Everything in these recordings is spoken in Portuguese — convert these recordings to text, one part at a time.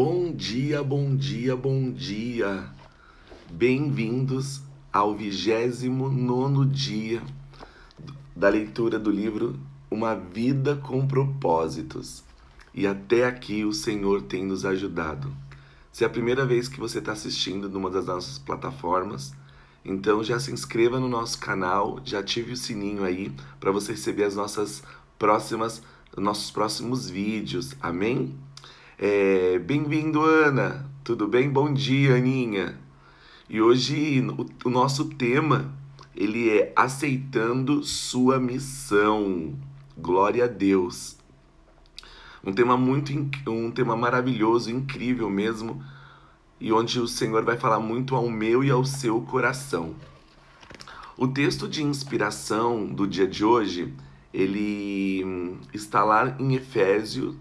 Bom dia, bom dia, bom dia. Bem-vindos ao 29º dia da leitura do livro Uma Vida com Propósitos. E até aqui o Senhor tem nos ajudado. Se é a primeira vez que você está assistindo numa das nossas plataformas, então já se inscreva no nosso canal, já ative o sininho aí para você receber os nossos próximos vídeos. Amém? Bem-vindo, Ana. Tudo bem? Bom dia, Aninha. E hoje o nosso tema, ele é aceitando sua missão. Glória a Deus. Um tema maravilhoso, incrível mesmo, e onde o Senhor vai falar muito ao meu e ao seu coração. O texto de inspiração do dia de hoje, ele está lá em Efésios,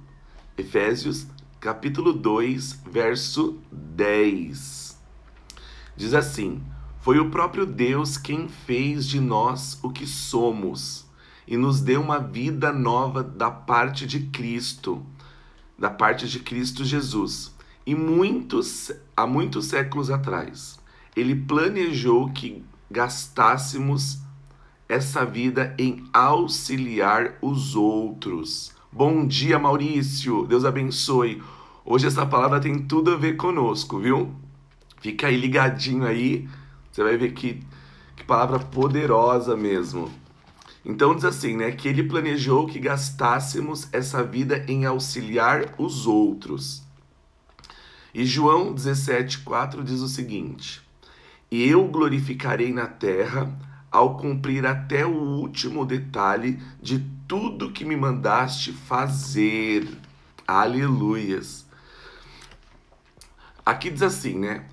capítulo 2, verso 10. Diz assim: foi o próprio Deus quem fez de nós o que somos e nos deu uma vida nova da parte de Cristo Jesus. E há muitos séculos atrás, Ele planejou que gastássemos essa vida em auxiliar os outros. Bom dia, Maurício. Deus abençoe. Hoje essa palavra tem tudo a ver conosco, viu? Fica aí ligadinho aí. Você vai ver que palavra poderosa mesmo. Então diz assim, né? Que ele planejou que gastássemos essa vida em auxiliar os outros. E João 17,4 diz o seguinte: e eu glorificarei na terra ao cumprir até o último detalhe de tudo que me mandaste fazer. Aleluias. Aqui diz assim, né?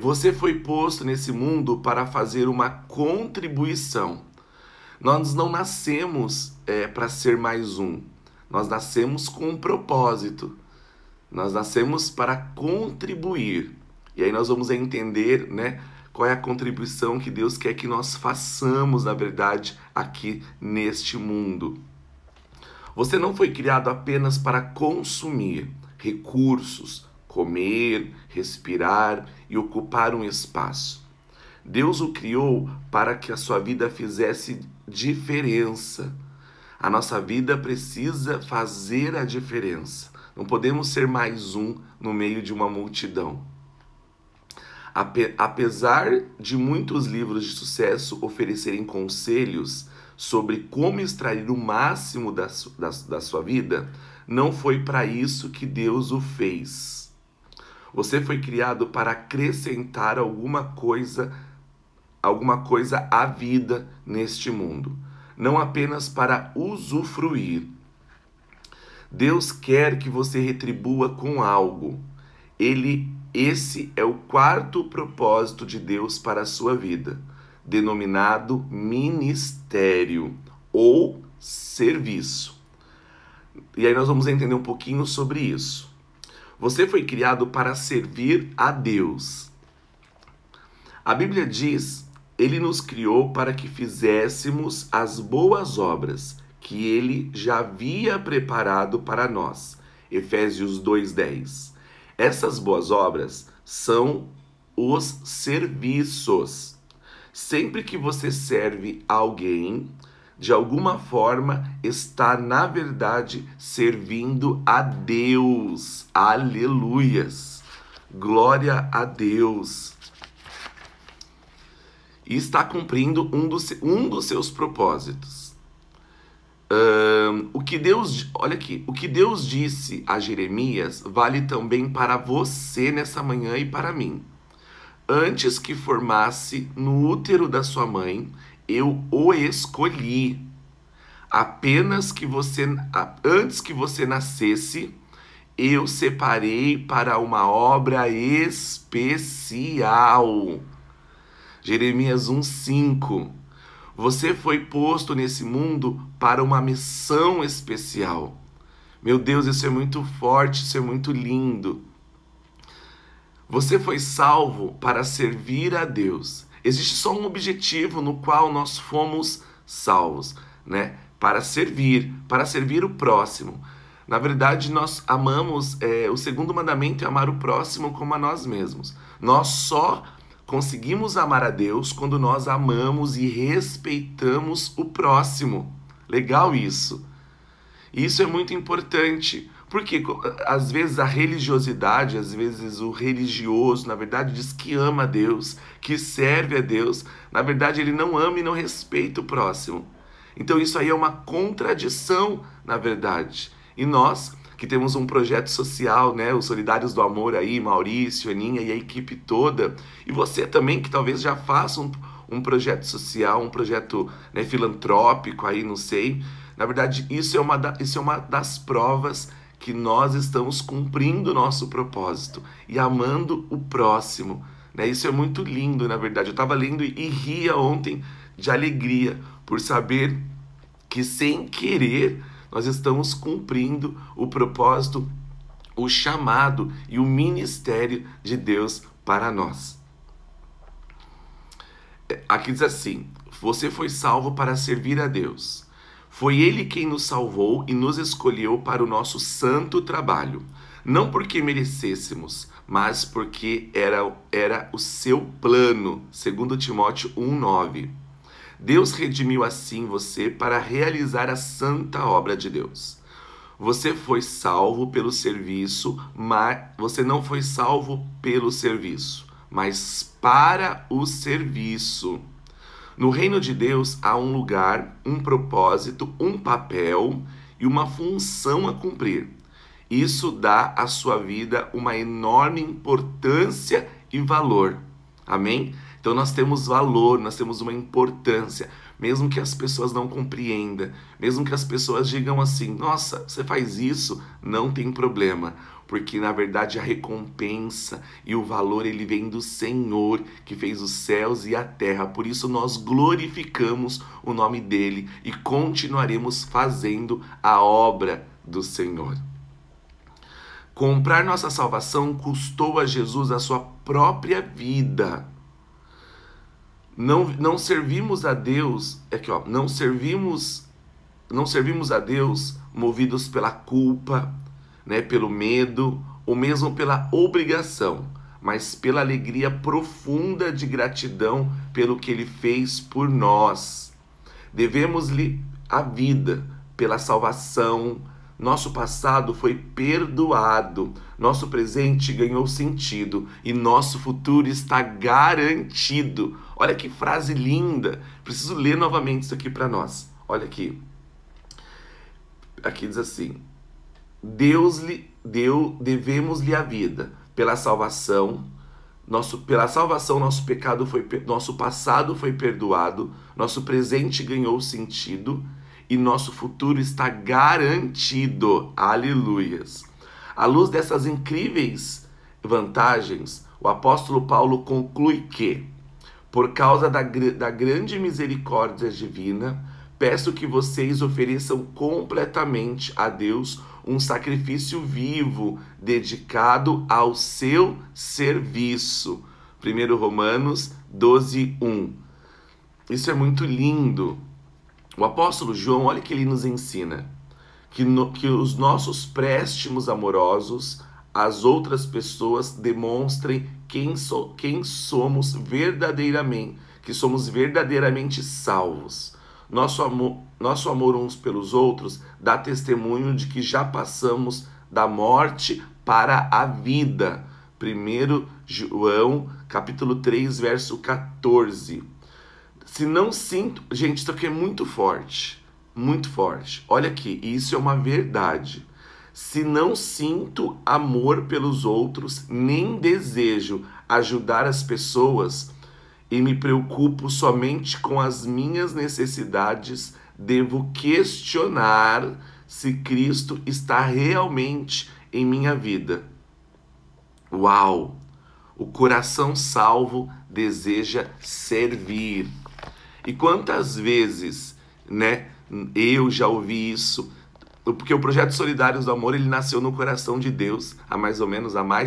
Você foi posto nesse mundo para fazer uma contribuição. Nós não nascemos para ser mais um. Nós nascemos com um propósito. Nós nascemos para contribuir. E aí nós vamos entender, né, qual é a contribuição que Deus quer que nós façamos, na verdade, aqui neste mundo. Você não foi criado apenas para consumir recursos, comer, respirar e ocupar um espaço. Deus o criou para que a sua vida fizesse diferença. A nossa vida precisa fazer a diferença. Não podemos ser mais um no meio de uma multidão. Apesar de muitos livros de sucesso oferecerem conselhos sobre como extrair o máximo da sua vida, não foi para isso que Deus o fez. Você foi criado para acrescentar alguma coisa à vida neste mundo, não apenas para usufruir. Deus quer que você retribua com algo. Esse é o quarto propósito de Deus para a sua vida, denominado ministério ou serviço. E aí nós vamos entender um pouquinho sobre isso. Você foi criado para servir a Deus. A Bíblia diz: Ele nos criou para que fizéssemos as boas obras que Ele já havia preparado para nós. Efésios 2:10. Essas boas obras são os serviços. Sempre que você serve alguém, de alguma forma está, na verdade, servindo a Deus. Aleluias! Glória a Deus! E está cumprindo um dos seus propósitos. Olha aqui, o que Deus disse a Jeremias vale também para você nessa manhã e para mim. Antes que formasse no útero da sua mãe, eu o escolhi. Antes que você nascesse, eu separei para uma obra especial. Jeremias 1:5. Você foi posto nesse mundo para uma missão especial. Meu Deus, isso é muito forte, isso é muito lindo. Você foi salvo para servir a Deus. Existe só um objetivo no qual nós fomos salvos, né? Para servir o próximo. Na verdade, nós amamos, o segundo mandamento é amar o próximo como a nós mesmos. Nós só conseguimos amar a Deus quando nós amamos e respeitamos o próximo. Legal isso. Isso é muito importante, porque às vezes a religiosidade, às vezes o religioso, na verdade, diz que ama a Deus, que serve a Deus. Na verdade, ele não ama e não respeita o próximo. Então isso aí é uma contradição, na verdade. E nós, que temos um projeto social, né, os Solidários do Amor aí, Maurício, Aninha e a equipe toda, e você também que talvez já faça um projeto social, um projeto, né, filantrópico aí, não sei. Na verdade, isso é uma das provas que nós estamos cumprindo o nosso propósito e amando o próximo, né? Isso é muito lindo, na verdade. Eu estava lendo e ria ontem de alegria por saber que, sem querer, nós estamos cumprindo o propósito, o chamado e o ministério de Deus para nós. Aqui diz assim: você foi salvo para servir a Deus. Foi Ele quem nos salvou e nos escolheu para o nosso santo trabalho. Não porque merecêssemos, mas porque era o seu plano. 2 Timóteo 1,9. Deus redimiu assim você para realizar a santa obra de Deus. Você foi salvo pelo serviço, mas você não foi salvo pelo serviço, mas para o serviço. No reino de Deus há um lugar, um propósito, um papel e uma função a cumprir. Isso dá à sua vida uma enorme importância e valor. Amém? Então nós temos valor, nós temos uma importância, mesmo que as pessoas não compreendam, mesmo que as pessoas digam assim: nossa, você faz isso, não tem problema, porque na verdade a recompensa e o valor ele vem do Senhor, que fez os céus e a terra. Por isso nós glorificamos o nome dele e continuaremos fazendo a obra do Senhor. Comprar nossa salvação custou a Jesus a sua própria vida. Não servimos a Deus, não servimos a Deus movidos pela culpa, né, pelo medo ou mesmo pela obrigação, mas pela alegria profunda de gratidão pelo que Ele fez por nós. Devemos-lhe a vida pela salvação. Nosso passado foi perdoado, nosso presente ganhou sentido e nosso futuro está garantido. Olha que frase linda! Preciso ler novamente isso aqui para nós. Olha aqui. Aqui diz assim: devemos-lhe a vida pela salvação. Nosso passado foi perdoado, nosso presente ganhou sentido e nosso futuro está garantido. Aleluias! À luz dessas incríveis vantagens, o apóstolo Paulo conclui que, por causa da grande misericórdia divina, peço que vocês ofereçam completamente a Deus um sacrifício vivo, dedicado ao seu serviço. 1 Romanos 12:1. Isso é muito lindo. O apóstolo João, olha que ele nos ensina, que os nossos préstimos amorosos às outras pessoas demonstrem quem somos verdadeiramente, que somos verdadeiramente salvos. Nosso amor uns pelos outros dá testemunho de que já passamos da morte para a vida. 1 João, capítulo 3, verso 14. Se não sinto... Gente, isso aqui é muito forte. Muito forte. Olha aqui, isso é uma verdade. Se não sinto amor pelos outros, nem desejo ajudar as pessoas e me preocupo somente com as minhas necessidades, devo questionar se Cristo está realmente em minha vida. Uau! O coração salvo deseja servir. E quantas vezes, né, eu já ouvi isso, porque o Projeto Solidários do Amor, ele nasceu no coração de Deus há mais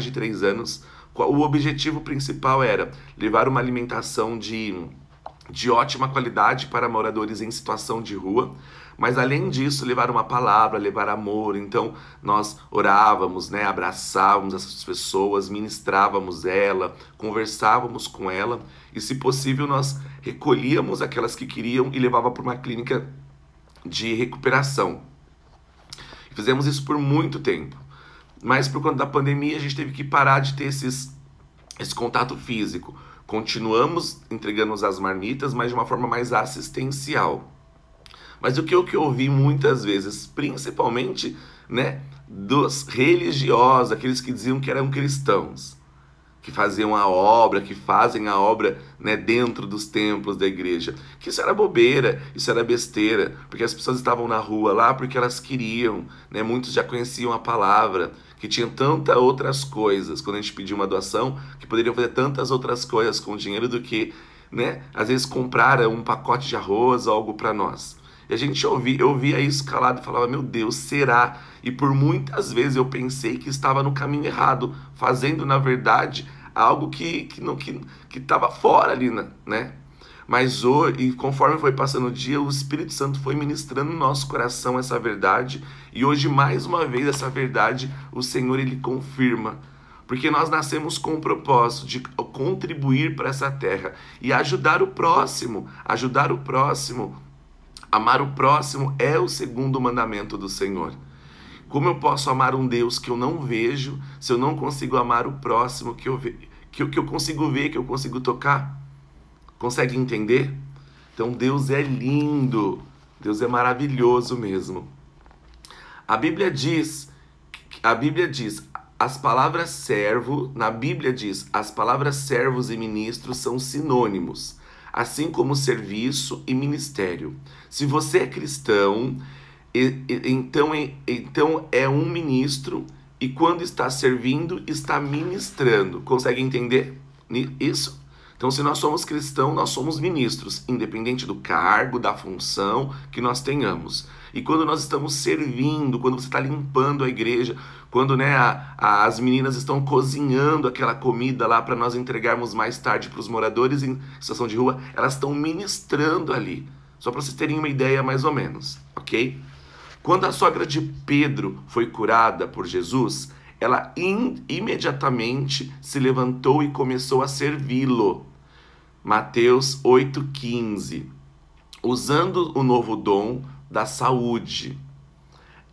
de 3 anos. O objetivo principal era levar uma alimentação de de ótima qualidade para moradores em situação de rua, mas além disso, levar uma palavra, levar amor. Então, nós orávamos, né, abraçávamos essas pessoas, ministrávamos ela, conversávamos com ela e, se possível, nós recolhíamos aquelas que queriam e levava para uma clínica de recuperação. Fizemos isso por muito tempo, mas por conta da pandemia a gente teve que parar de ter esse contato físico. Continuamos entregando as marmitas, mas de uma forma mais assistencial. Mas o que eu ouvi muitas vezes, principalmente, né, dos religiosos, aqueles que diziam que eram cristãos, que faziam a obra, que fazem a obra, né, dentro dos templos da igreja, que isso era bobeira, isso era besteira, porque as pessoas estavam na rua lá porque elas queriam, né, muitos já conheciam a palavra, que tinham tantas outras coisas, quando a gente pediu uma doação, que poderiam fazer tantas outras coisas com o dinheiro do que, né, às vezes comprar um pacote de arroz ou algo para nós. E a gente eu ouvia isso calado e falava, meu Deus, será? E por muitas vezes eu pensei que estava no caminho errado, fazendo, na verdade, algo que estava fora ali, né? Mas hoje, conforme foi passando o dia, o Espírito Santo foi ministrando no nosso coração essa verdade. E hoje, mais uma vez, essa verdade, o Senhor, Ele confirma. Porque nós nascemos com o propósito de contribuir para essa terra e ajudar o próximo. Ajudar o próximo. Amar o próximo é o segundo mandamento do Senhor. Como eu posso amar um Deus que eu não vejo, se eu não consigo amar o próximo que eu consigo ver, que eu consigo tocar? Consegue entender? Então Deus é lindo, Deus é maravilhoso mesmo. A Bíblia diz, as palavras servo, na Bíblia diz, as palavras servos e ministros são sinônimos, assim como serviço e ministério. Se você é cristão, então é um ministro e quando está servindo, está ministrando. Consegue entender isso? Então, se nós somos cristãos, nós somos ministros, independente do cargo, da função que nós tenhamos. E quando nós estamos servindo, quando você está limpando a igreja, quando, né, as meninas estão cozinhando aquela comida lá para nós entregarmos mais tarde para os moradores em situação de rua, elas estão ministrando ali. Só para vocês terem uma ideia mais ou menos, ok? Quando a sogra de Pedro foi curada por Jesus, ela imediatamente se levantou e começou a servi-lo. Mateus 8,15. Usando o novo dom da saúde.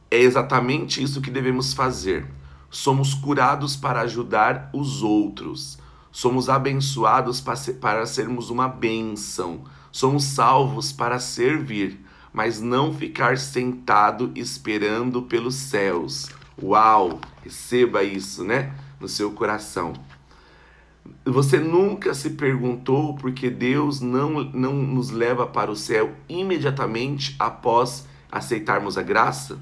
É exatamente isso que devemos fazer. Somos curados para ajudar os outros. Somos abençoados para sermos uma bênção. Somos salvos para servir, mas não ficar sentado esperando pelos céus. Uau! Receba isso, né? No seu coração. Você nunca se perguntou por que Deus não nos leva para o céu imediatamente após aceitarmos a graça?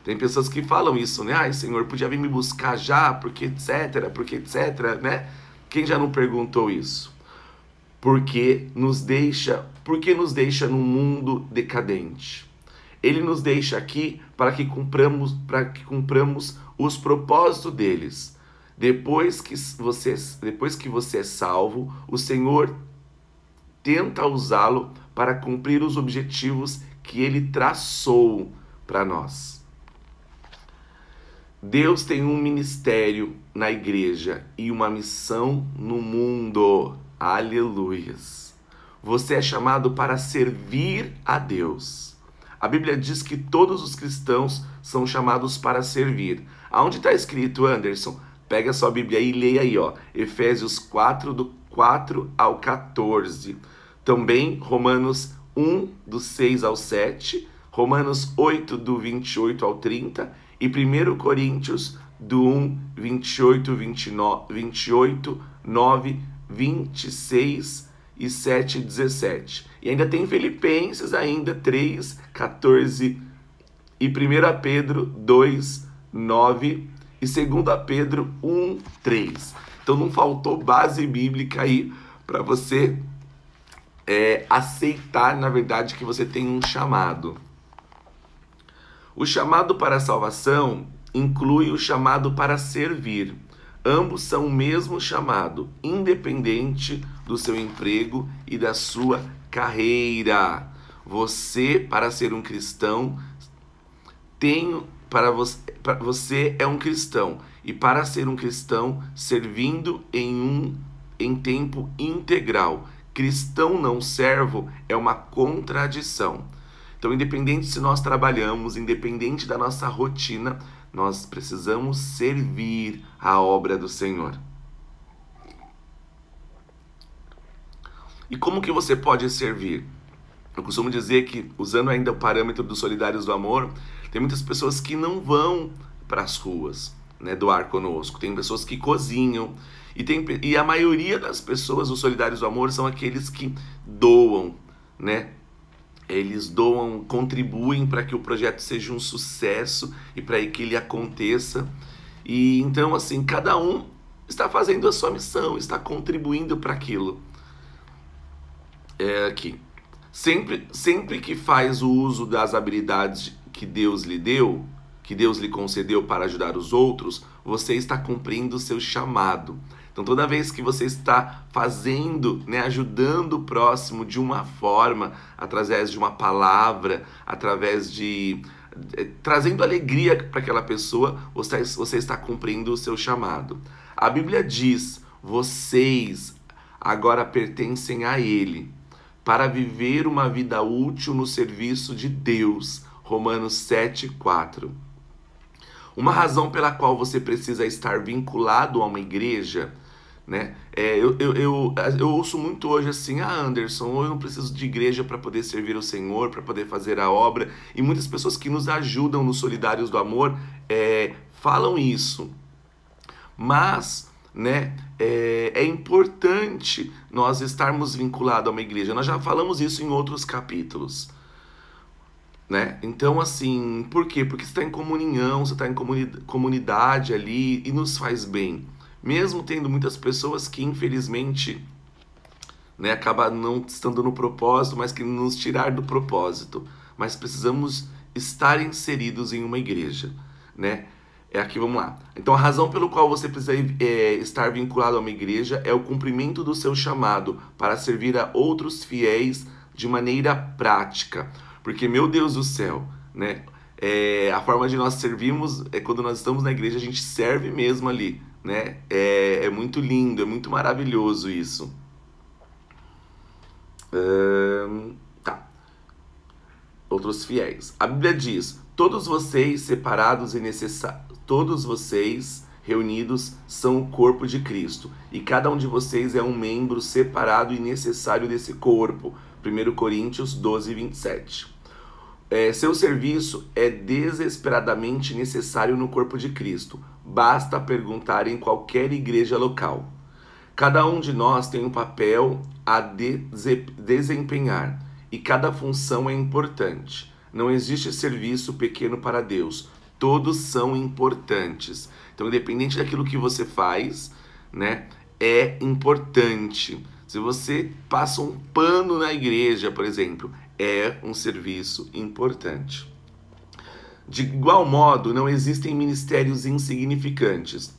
Tem pessoas que falam isso, né? Ai, Senhor, podia vir me buscar já, porque etc, né? Quem já não perguntou isso? Porque nos deixa num mundo decadente. Ele nos deixa aqui para que cumpramos os propósitos deles. Depois que você é salvo, o Senhor tenta usá-lo para cumprir os objetivos que Ele traçou para nós. Deus tem um ministério na igreja e uma missão no mundo. Aleluias! Você é chamado para servir a Deus. A Bíblia diz que todos os cristãos são chamados para servir. Aonde está escrito, Anderson? Pega a sua Bíblia aí e leia aí, ó. Efésios 4, do 4 ao 14. Também Romanos 1, do 6 ao 7. Romanos 8, do 28 ao 30. E 1 Coríntios, do 1, 28, 9, 26 e 7, 17. E ainda tem Filipenses ainda, 3, 14. E 1 Pedro 2, 9 e 2 Pedro 1, 3. Então não faltou base bíblica aí para você aceitar, na verdade, que você tem um chamado. O chamado para a salvação inclui o chamado para servir. Ambos são o mesmo chamado, independente do seu emprego e da sua carreira. Você, para ser um cristão, você é um cristão, e para ser um cristão, servindo em tempo integral. Cristão não servo é uma contradição. Então, independente se nós trabalhamos, independente da nossa rotina, nós precisamos servir a obra do Senhor. E como que você pode servir? Eu costumo dizer que, usando ainda o parâmetro dos Solidários do Amor, tem muitas pessoas que não vão para as ruas, né, doar conosco. Tem pessoas que cozinham. E a maioria das pessoas, os Solidários do Amor, são aqueles que doam, né? Eles doam, contribuem para que o projeto seja um sucesso e para que ele aconteça. E então, assim, cada um está fazendo a sua missão, está contribuindo para aquilo. Aqui. Sempre que faz o uso das habilidades que Deus lhe deu, que Deus lhe concedeu para ajudar os outros, você está cumprindo o seu chamado. Então, toda vez que você está fazendo, né, ajudando o próximo de uma forma, através de uma palavra, através de trazendo alegria para aquela pessoa, você está cumprindo o seu chamado. A Bíblia diz: vocês agora pertencem a Ele, para viver uma vida útil no serviço de Deus. Romanos 7:4. Uma razão pela qual você precisa estar vinculado a uma igreja, né? Eu ouço muito hoje assim: Anderson, eu não preciso de igreja para poder servir o Senhor, para poder fazer a obra. E muitas pessoas que nos ajudam nos Solidários do Amor falam isso. Mas, né, é importante nós estarmos vinculados a uma igreja. Nós já falamos isso em outros capítulos, né? Então, assim, por quê? Porque você está em comunhão, você está em comunidade ali e nos faz bem. Mesmo tendo muitas pessoas que, infelizmente, né, acabam não estando no propósito, mas que nos tirar do propósito. Mas precisamos estar inseridos em uma igreja, né? Aqui, vamos lá. Então, a razão pelo qual você precisa estar vinculado a uma igreja é o cumprimento do seu chamado para servir a outros fiéis de maneira prática. Porque, meu Deus do céu, né? A forma de nós servirmos é quando nós estamos na igreja, a gente serve mesmo ali, né? É muito lindo, é muito maravilhoso isso. Tá. Outros fiéis. A Bíblia diz: todos vocês separados e todos vocês reunidos são o corpo de Cristo, e cada um de vocês é um membro separado e necessário desse corpo. 1 Coríntios 12:27. Seu serviço é desesperadamente necessário no corpo de Cristo. Basta perguntar em qualquer igreja local. Cada um de nós tem um papel a desempenhar, e cada função é importante. Não existe serviço pequeno para Deus. Todos são importantes. Então, independente daquilo que você faz, né, é importante. Se você passa um pano na igreja, por exemplo, é um serviço importante. De igual modo, não existem ministérios insignificantes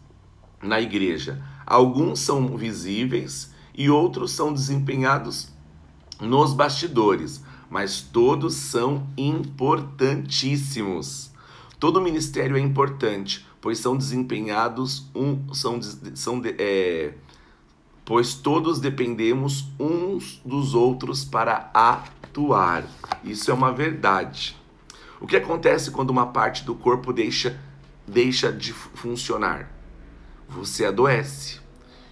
na igreja. Alguns são visíveis e outros são desempenhados nos bastidores, mas todos são importantíssimos. Todo ministério é importante, pois são desempenhados pois todos dependemos uns dos outros para atuar. Isso é uma verdade. O que acontece quando uma parte do corpo deixa de funcionar? Você adoece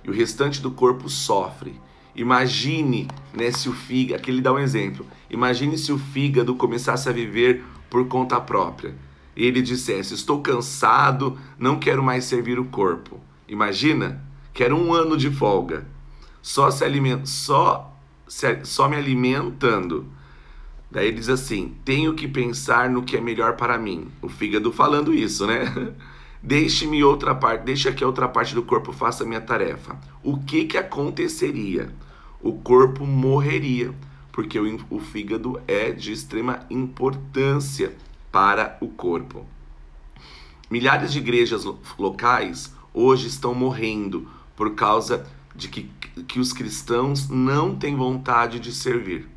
e o restante do corpo sofre. Imagine, né, se o fígado, aqui ele dá um exemplo, imagine se o fígado começasse a viver por conta própria. E ele dissesse: estou cansado, não quero mais servir o corpo. Imagina, quero 1 ano de folga, só me alimentando. Daí ele diz assim: tenho que pensar no que é melhor para mim. O fígado falando isso, né? Deixa que a outra parte do corpo faça a minha tarefa. O que aconteceria? O corpo morreria, porque o fígado é de extrema importância para o corpo. Milhares de igrejas locais hoje estão morrendo por causa de que os cristãos não têm vontade de servir.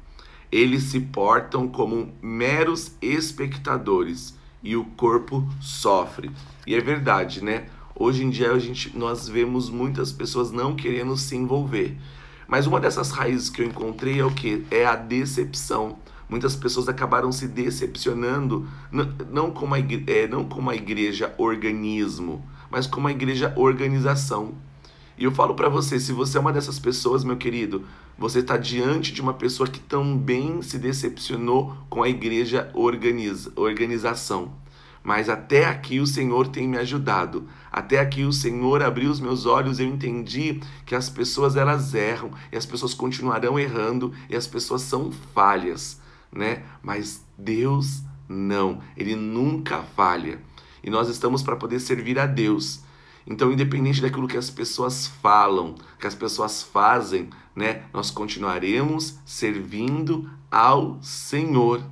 Eles se portam como meros espectadores e o corpo sofre. E é verdade, né? Hoje em dia nós vemos muitas pessoas não querendo se envolver. Mas uma dessas raízes que eu encontrei é o quê? É a decepção. Muitas pessoas acabaram se decepcionando, não como a igreja organismo, mas como a igreja organização. E eu falo para você, se você é uma dessas pessoas, meu querido, você está diante de uma pessoa que também se decepcionou com a igreja organização. Mas até aqui o Senhor tem me ajudado. Até aqui o Senhor abriu os meus olhos e eu entendi que as pessoas elas erram e as pessoas continuarão errando e as pessoas são falhas, né? Mas Deus não, Ele nunca falha. E nós estamos para poder servir a Deus. Então, independente daquilo que as pessoas falam, que as pessoas fazem, né? Nós continuaremos servindo ao Senhor.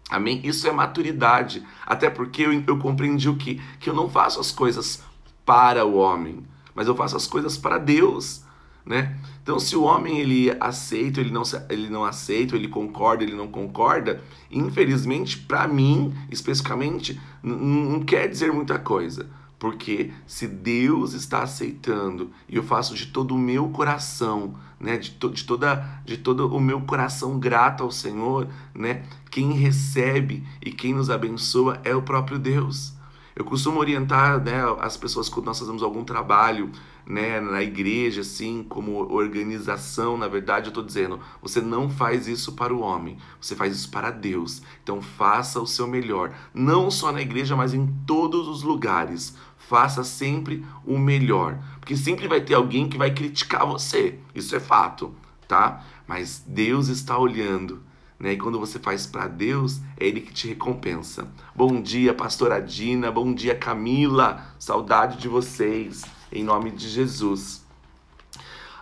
Amém? Isso é maturidade. Até porque eu compreendi que eu não faço as coisas para o homem, mas eu faço as coisas para Deus, né? Então, se o homem ele aceita, ele não aceita, ele concorda, ele não concorda, infelizmente, para mim, especificamente, não quer dizer muita coisa. Porque se Deus está aceitando e eu faço de todo o meu coração, né, de todo o meu coração grato ao Senhor, né, quem recebe e quem nos abençoa é o próprio Deus. Eu costumo orientar, né, as pessoas quando nós fazemos algum trabalho, né, na igreja, assim, como organização, na verdade eu estou dizendo, você não faz isso para o homem, você faz isso para Deus. Então faça o seu melhor, não só na igreja, mas em todos os lugares. Faça sempre o melhor, porque sempre vai ter alguém que vai criticar você, isso é fato, tá? Mas Deus está olhando, né? E quando você faz para Deus, é Ele que te recompensa. Bom dia, pastora Dina, bom dia, Camila, saudade de vocês, em nome de Jesus.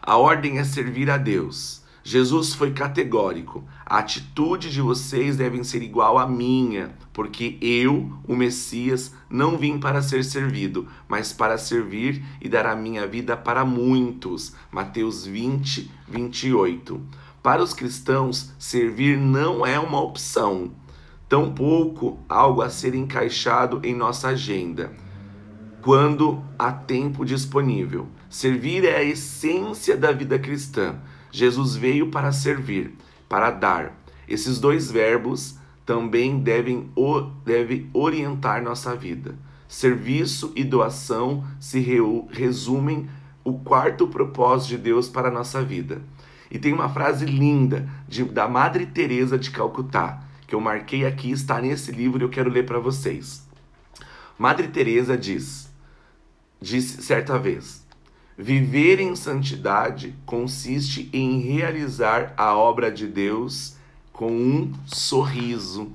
A ordem é servir a Deus. Jesus foi categórico. A atitude de vocês deve ser igual à minha, porque eu, o Messias, não vim para ser servido, mas para servir e dar a minha vida para muitos. Mateus 20, 28. Para os cristãos, servir não é uma opção, tampouco algo a ser encaixado em nossa agenda, quando há tempo disponível. Servir é a essência da vida cristã. Jesus veio para servir, para dar. Esses dois verbos também devem orientar nossa vida. Serviço e doação se resumem o quarto propósito de Deus para a nossa vida. E tem uma frase linda da Madre Teresa de Calcutá, que eu marquei aqui, está nesse livro e eu quero ler para vocês. Madre Teresa disse certa vez: viver em santidade consiste em realizar a obra de Deus com um sorriso.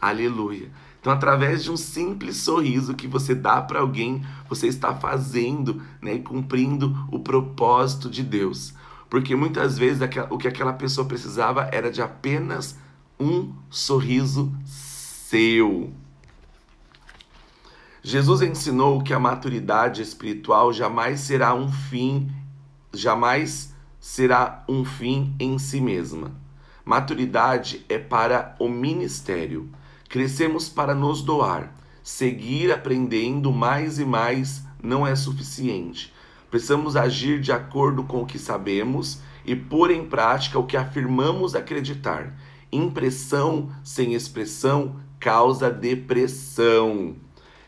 Aleluia. Então, através de um simples sorriso que você dá para alguém, você está fazendo, né, e cumprindo o propósito de Deus. Porque muitas vezes o que aquela pessoa precisava era de apenas um sorriso seu. Jesus ensinou que a maturidade espiritual jamais será um fim em si mesma. Maturidade é para o ministério. Crescemos para nos doar. Seguir aprendendo mais e mais não é suficiente. Precisamos agir de acordo com o que sabemos e pôr em prática o que afirmamos acreditar. Impressão sem expressão causa depressão.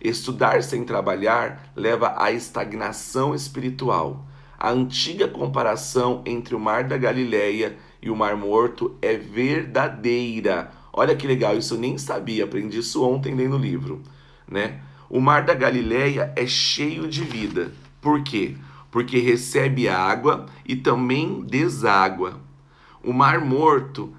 Estudar sem trabalhar leva à estagnação espiritual. A antiga comparação entre o Mar da Galileia e o Mar Morto é verdadeira. Olha que legal, isso eu nem sabia, aprendi isso ontem lendo o livro, né? O Mar da Galileia é cheio de vida. Por quê? Porque recebe água e também deságua. O Mar Morto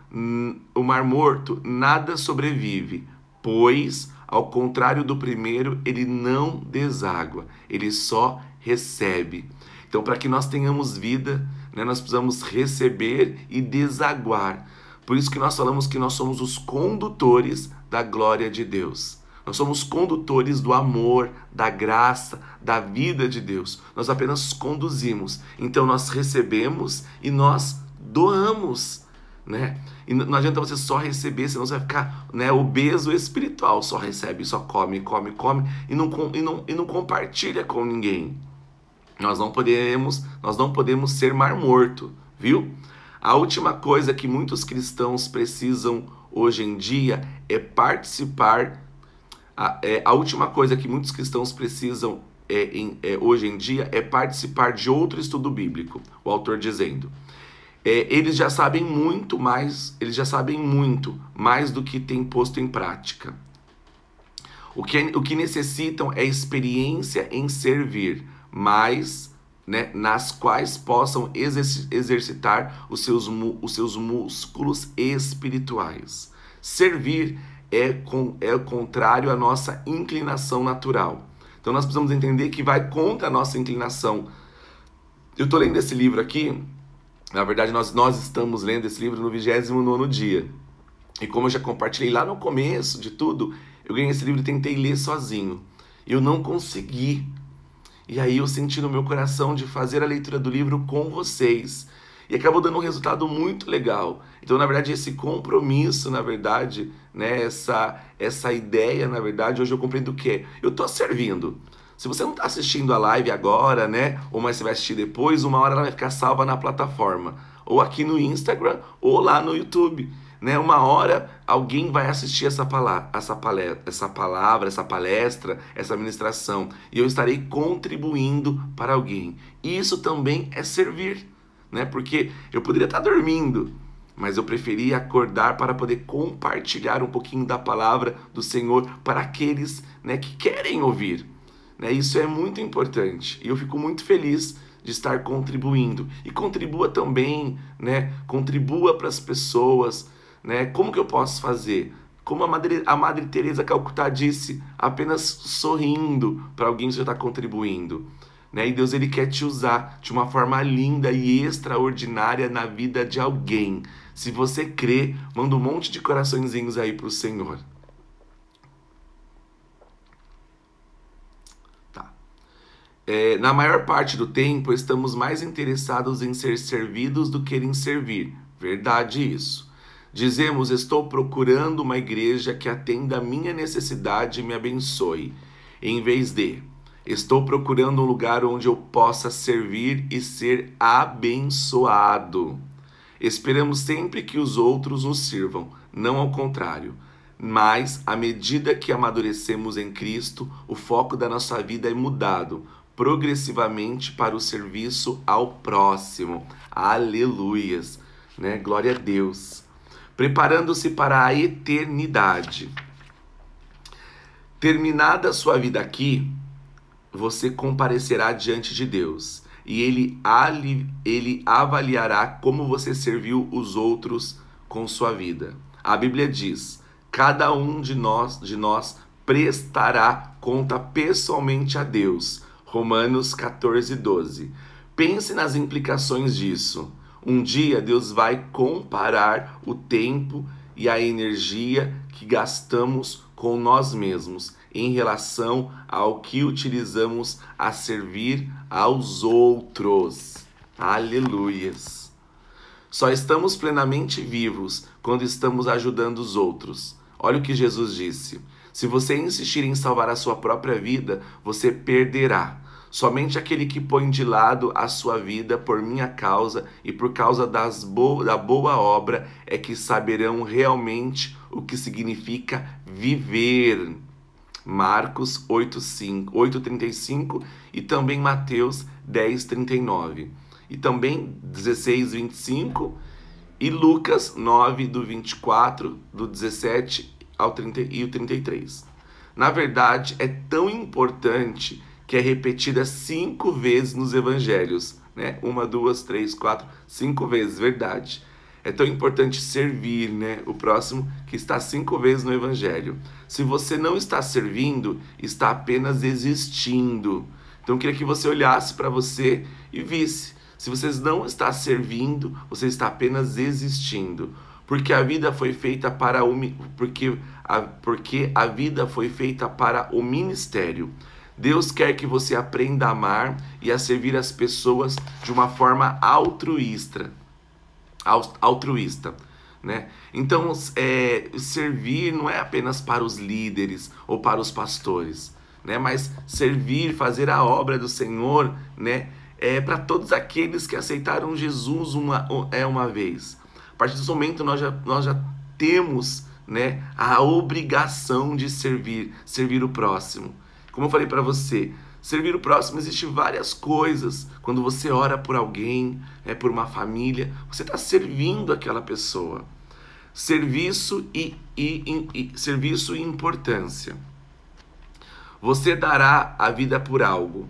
nada sobrevive, pois, ao contrário do primeiro, ele não deságua, ele só recebe. Então, para que nós tenhamos vida, né, nós precisamos receber e desaguar. Por isso que nós falamos que nós somos os condutores da glória de Deus. Nós somos condutores do amor, da graça, da vida de Deus. Nós apenas conduzimos. Então nós recebemos e nós doamos, né? E não adianta você só receber, senão você vai ficar, né, obeso espiritual. Só recebe, só come, come, come e não compartilha com ninguém. Nós não podemos ser mar morto, viu? A última coisa que muitos cristãos precisam hoje em dia é participar. A última coisa que muitos cristãos precisam hoje em dia é participar de outro estudo bíblico. O autor dizendo: eles já sabem muito mais do que têm posto em prática. O que necessitam é experiência em servir, mas, né, nas quais possam exercitar os seus músculos espirituais. Servir é contrário à nossa inclinação natural. Então nós precisamos entender que vai contra a nossa inclinação. Eu estou lendo esse livro aqui, na verdade nós estamos lendo esse livro no 29º dia. E como eu já compartilhei lá no começo de tudo, eu ganhei esse livro e tentei ler sozinho. Eu não consegui. E aí eu senti no meu coração de fazer a leitura do livro com vocês. E acabou dando um resultado muito legal. Então, na verdade, esse compromisso, na verdade, né, essa ideia, na verdade, hoje eu compreendo o quê? Eu tô servindo. Se você não está assistindo a live agora, né, ou mas você vai assistir depois, uma hora ela vai ficar salva na plataforma. Ou aqui no Instagram, ou lá no YouTube. Né? Uma hora alguém vai assistir essa palestra, essa ministração, e eu estarei contribuindo para alguém. Isso também é servir, né? Porque eu poderia estar dormindo, mas eu preferi acordar para poder compartilhar um pouquinho da palavra do Senhor para aqueles, né, que querem ouvir. Né? Isso é muito importante e eu fico muito feliz de estar contribuindo. E contribua também, né? Contribua para as pessoas. Né? Como que eu posso fazer? Como a Madre Teresa Calcutá disse, apenas sorrindo para alguém que já está contribuindo. Né? E Deus, ele quer te usar de uma forma linda e extraordinária na vida de alguém. Se você crê, manda um monte de coraçõezinhos aí para o Senhor. Tá. Na maior parte do tempo, estamos mais interessados em ser servidos do que em servir. Verdade isso. Dizemos: estou procurando uma igreja que atenda a minha necessidade e me abençoe. Em vez de: estou procurando um lugar onde eu possa servir e ser abençoado. Esperamos sempre que os outros nos sirvam, não ao contrário. Mas, à medida que amadurecemos em Cristo, o foco da nossa vida é mudado progressivamente para o serviço ao próximo. Aleluias, né? Glória a Deus. Preparando-se para a eternidade. Terminada a sua vida aqui, você comparecerá diante de Deus e ele avaliará como você serviu os outros com sua vida. A Bíblia diz: cada um de nós prestará conta pessoalmente a Deus. Romanos 14:12. Pense nas implicações disso. Um dia Deus vai comparar o tempo e a energia que gastamos com nós mesmos em relação ao que utilizamos a servir aos outros. Aleluias! Só estamos plenamente vivos quando estamos ajudando os outros. Olha o que Jesus disse: se você insistir em salvar a sua própria vida, você perderá. Somente aquele que põe de lado a sua vida por minha causa e por causa da boa obra é que saberão realmente o que significa viver. Marcos 8:35 e também Mateus 10:39. E também 16:25 e Lucas 9, do 24, do 17 ao 30 e o 33. Na verdade, é tão importante que é repetida 5 vezes nos evangelhos, né? 1, 2, 3, 4, 5 vezes, verdade. É tão importante servir, né? O próximo que está 5 vezes no evangelho. Se você não está servindo, está apenas existindo. Então eu queria que você olhasse para você e visse. Se você não está servindo, você está apenas existindo. Porque a vida foi feita para porque a vida foi feita para o ministério. Deus quer que você aprenda a amar e a servir as pessoas de uma forma altruísta, né? Então, servir não é apenas para os líderes ou para os pastores, né? Mas servir, fazer a obra do Senhor, né? É para todos aqueles que aceitaram Jesus uma vez. A partir desse momento nós já temos, né, a obrigação de servir o próximo. Como eu falei para você, servir o próximo existe várias coisas. Quando você ora por alguém, por uma família, você está servindo aquela pessoa. Serviço serviço e importância. Você dará a vida por algo.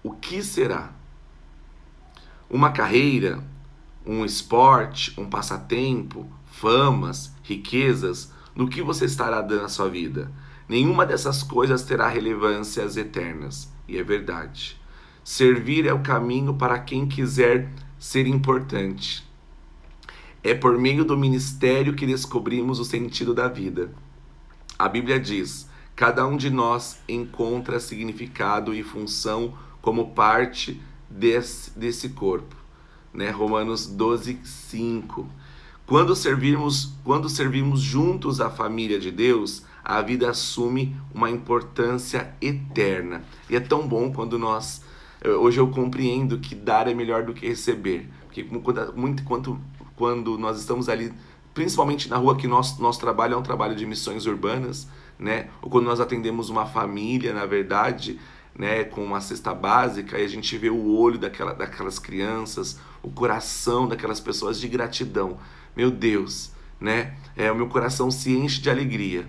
O que será? Uma carreira, um esporte, um passatempo, famas, riquezas? No que você estará dando a sua vida? Nenhuma dessas coisas terá relevâncias eternas. E é verdade. Servir é o caminho para quem quiser ser importante. É por meio do ministério que descobrimos o sentido da vida. A Bíblia diz: cada um de nós encontra significado e função como parte desse corpo, né? Romanos 12:5. Quando servimos juntos a família de Deus, a vida assume uma importância eterna. E é tão bom quando hoje eu compreendo que dar é melhor do que receber. Porque quando nós estamos ali, principalmente na rua, que nosso trabalho é um trabalho de missões urbanas, né? Ou quando nós atendemos uma família, na verdade, né, com uma cesta básica, e a gente vê o olho daquelas crianças, o coração daquelas pessoas de gratidão. Meu Deus, né? O meu coração se enche de alegria.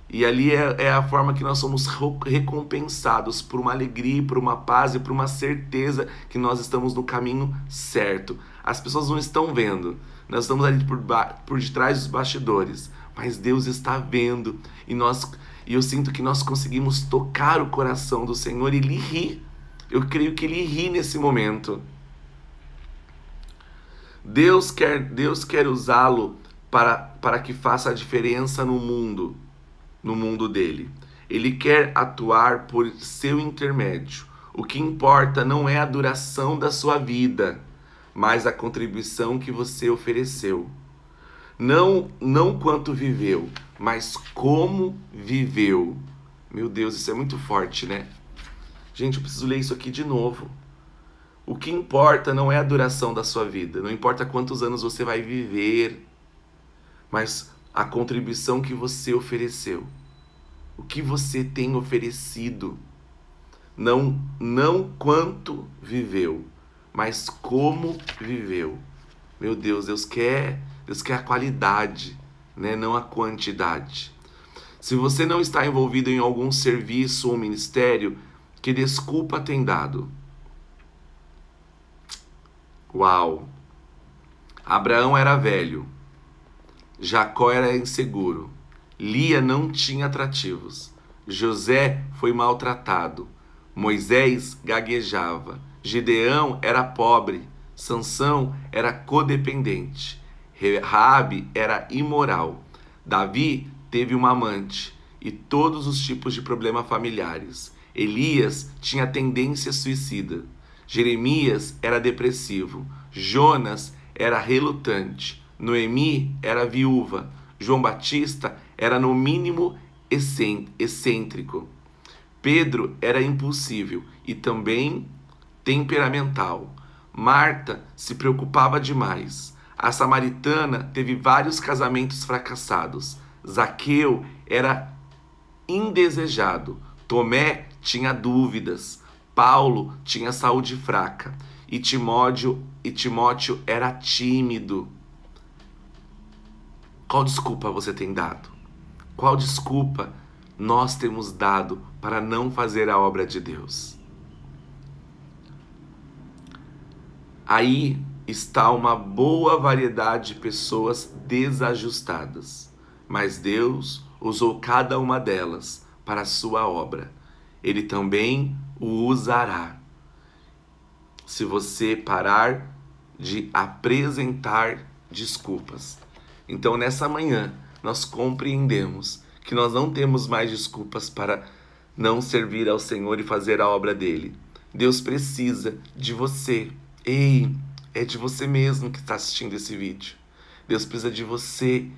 E ali é a forma que nós somos recompensados por uma alegria, por uma paz e por uma certeza que nós estamos no caminho certo. As pessoas não estão vendo. Nós estamos ali por detrás dos bastidores. Mas Deus está vendo. E eu sinto que nós conseguimos tocar o coração do Senhor e Ele ri. Eu creio que Ele ri nesse momento. Deus quer usá-lo para que faça a diferença no mundo dele. Ele quer atuar por seu intermédio. O que importa não é a duração da sua vida, mas a contribuição que você ofereceu. Não quanto viveu, mas como viveu. Meu Deus, isso é muito forte, né? Gente, eu preciso ler isso aqui de novo. O que importa não é a duração da sua vida, não importa quantos anos você vai viver, mas a contribuição que você ofereceu. O que você tem oferecido. Não quanto viveu, mas como viveu. Meu Deus, Deus quer a qualidade, né? Não a quantidade. Se você não está envolvido em algum serviço ou ministério, que desculpa tem dado? Uau! Abraão era velho. Jacó era inseguro. Lia não tinha atrativos. José foi maltratado. Moisés gaguejava. Gideão era pobre. Sansão era codependente. Raabe era imoral. Davi teve uma amante e todos os tipos de problemas familiares. Elias tinha tendência suicida. Jeremias era depressivo. Jonas era relutante. Noemi era viúva. João Batista era no mínimo excêntrico. Pedro era impulsivo e também temperamental. Marta se preocupava demais. A samaritana teve vários casamentos fracassados. Zaqueu era indesejado. Tomé tinha dúvidas. Paulo tinha saúde fraca. E Timóteo era tímido. Qual desculpa você tem dado? Qual desculpa nós temos dado para não fazer a obra de Deus? Aí está uma boa variedade de pessoas desajustadas, mas Deus usou cada uma delas para a sua obra. Ele também o usará. Se você parar de apresentar desculpas. Então, nessa manhã, nós compreendemos que nós não temos mais desculpas para não servir ao Senhor e fazer a obra dele. Deus precisa de você. Ei, é de você mesmo que está assistindo esse vídeo. Deus precisa de você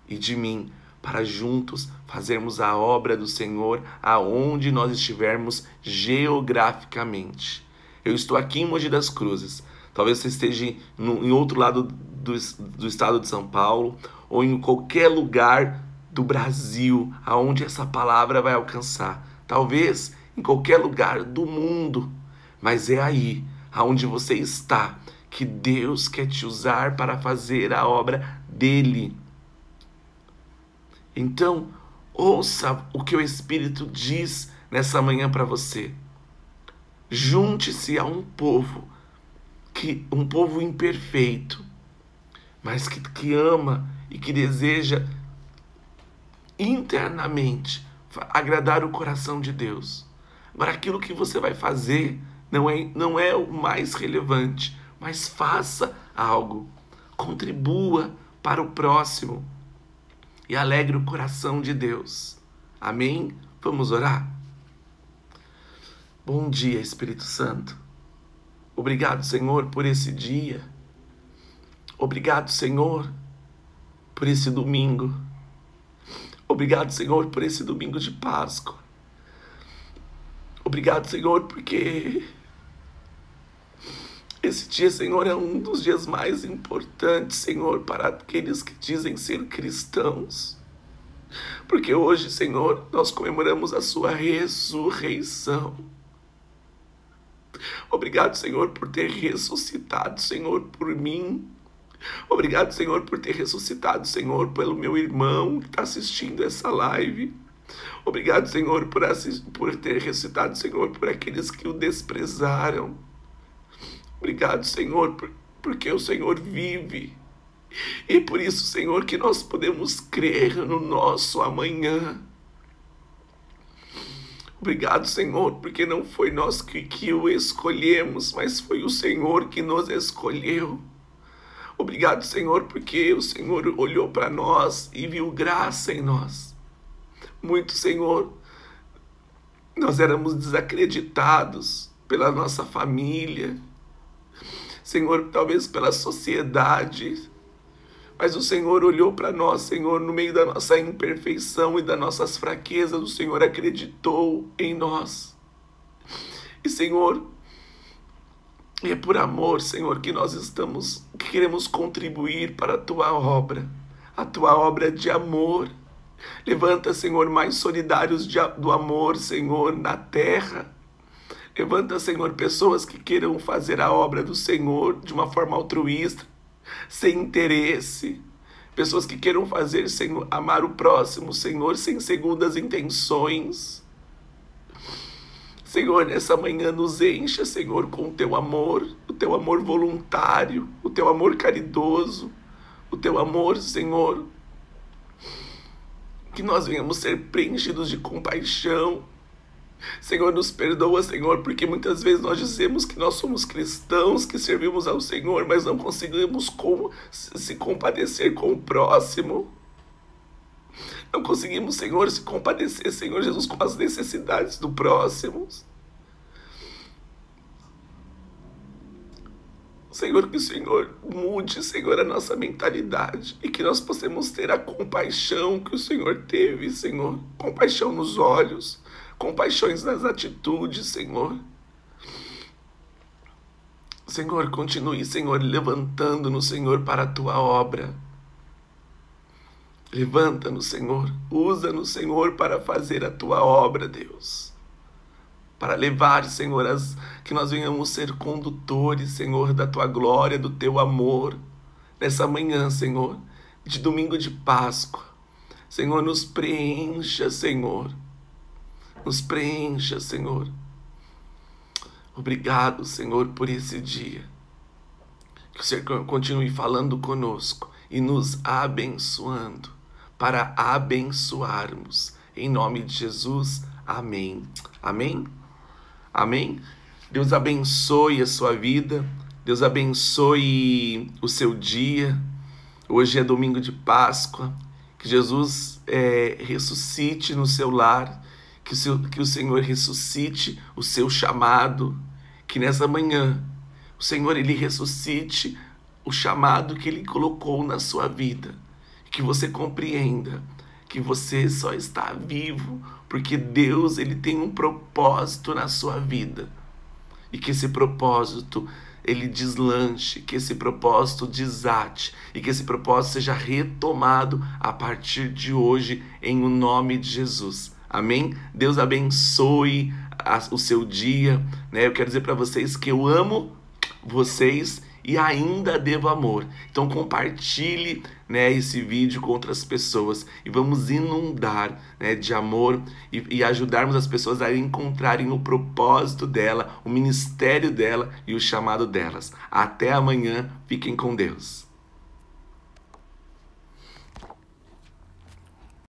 e de mim para juntos fazermos a obra do Senhor aonde nós estivermos geograficamente. Eu estou aqui em Mogi das Cruzes. Talvez você esteja em outro lado do estado de São Paulo ou em qualquer lugar do Brasil aonde essa palavra vai alcançar. Talvez em qualquer lugar do mundo. Mas é aí, aonde você está, que Deus quer te usar para fazer a obra dele. Então, ouça o que o Espírito diz nessa manhã para você. Junte-se a um povo imperfeito, mas que ama e que deseja internamente agradar o coração de Deus. Agora, aquilo que você vai fazer não é o mais relevante, mas faça algo, contribua para o próximo e alegre o coração de Deus. Amém? Vamos orar? Bom dia, Espírito Santo. Obrigado, Senhor, por esse dia. Obrigado, Senhor, por esse domingo. Obrigado, Senhor, por esse domingo de Páscoa. Obrigado, Senhor, porque esse dia, Senhor, é um dos dias mais importantes, Senhor, para aqueles que dizem ser cristãos. Porque hoje, Senhor, nós comemoramos a sua ressurreição. Obrigado, Senhor, por ter ressuscitado, Senhor, por mim. Obrigado, Senhor, por ter ressuscitado, Senhor, pelo meu irmão que está assistindo essa live. Obrigado, Senhor, por ter ressuscitado, Senhor, por aqueles que o desprezaram. Obrigado, Senhor, porque o Senhor vive. E por isso, Senhor, que nós podemos crer no nosso amanhã. Obrigado, Senhor, porque não foi nós que o escolhemos, mas foi o Senhor que nos escolheu. Obrigado, Senhor, porque o Senhor olhou para nós e viu graça em nós. Muito, Senhor, nós éramos desacreditados pela nossa família, Senhor, talvez pela sociedade, mas o Senhor olhou para nós, Senhor, no meio da nossa imperfeição e das nossas fraquezas, o Senhor acreditou em nós. E, Senhor, é por amor, Senhor, que que queremos contribuir para a Tua obra de amor. Levanta, Senhor, mais solidários do amor, Senhor, na terra. Levanta, Senhor, pessoas que queiram fazer a obra do Senhor de uma forma altruísta, sem interesse. Pessoas que queiram fazer, Senhor, amar o próximo, Senhor, sem segundas intenções. Senhor, nessa manhã nos encha, Senhor, com o Teu amor voluntário, o Teu amor caridoso, o Teu amor, Senhor, que nós venhamos ser preenchidos de compaixão. Senhor, nos perdoa, Senhor, porque muitas vezes nós dizemos que nós somos cristãos, que servimos ao Senhor, mas não conseguimos se compadecer com o próximo. Não conseguimos, Senhor, se compadecer, Senhor Jesus, com as necessidades do próximo. Senhor, que o Senhor mude, Senhor, a nossa mentalidade e que nós possamos ter a compaixão que o Senhor teve, Senhor. Compaixão nos olhos, compaixões nas atitudes, Senhor. Senhor, continue, Senhor, levantando-nos, Senhor, para a Tua obra. Levanta-nos, Senhor. Usa-nos, Senhor, para fazer a Tua obra, Deus. Para levar, Senhor, que nós venhamos ser condutores, Senhor, da Tua glória, do Teu amor. Nessa manhã, Senhor, de domingo de Páscoa. Senhor, nos preencha, Senhor. Nos preencha, Senhor. Obrigado, Senhor, por esse dia. Que o Senhor continue falando conosco e nos abençoando, para abençoarmos. Em nome de Jesus, amém. Amém? Amém? Deus abençoe a sua vida. Deus abençoe o seu dia. Hoje é domingo de Páscoa. Que Jesus ressuscite no seu lar, que o Senhor ressuscite o seu chamado, que nessa manhã o Senhor ele ressuscite o chamado que ele colocou na sua vida, que você compreenda que você só está vivo porque Deus ele tem um propósito na sua vida, e que esse propósito ele deslanche, que esse propósito desate e que esse propósito seja retomado a partir de hoje em o nome de Jesus. Amém? Deus abençoe o seu dia, né? Eu quero dizer para vocês que eu amo vocês e ainda devo amor. Então compartilhe, né, esse vídeo com outras pessoas e vamos inundar, né, de amor e ajudarmos as pessoas a encontrarem o propósito dela, o ministério dela e o chamado delas. Até amanhã, fiquem com Deus.